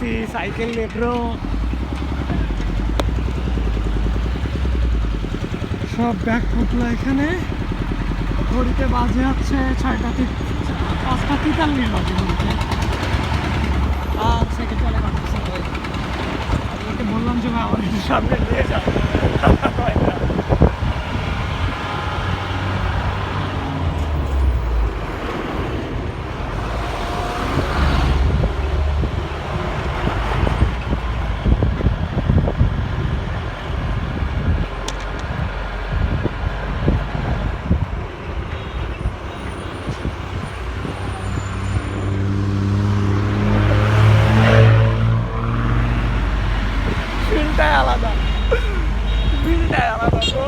দেখতেছি সাইকেল লেব্রো সব ব্যাগপত্র এখানে। ঘড়িতে বাজে হচ্ছে 5:43 বাজে ঘড়িতে। আর সাইকেল চালা পারতেছে ওকে বললাম যে ভাই আমার একটু সামনে নিয়ে যাও। ফিলটাই আলাদা, ফিলটাই আলাদা তো।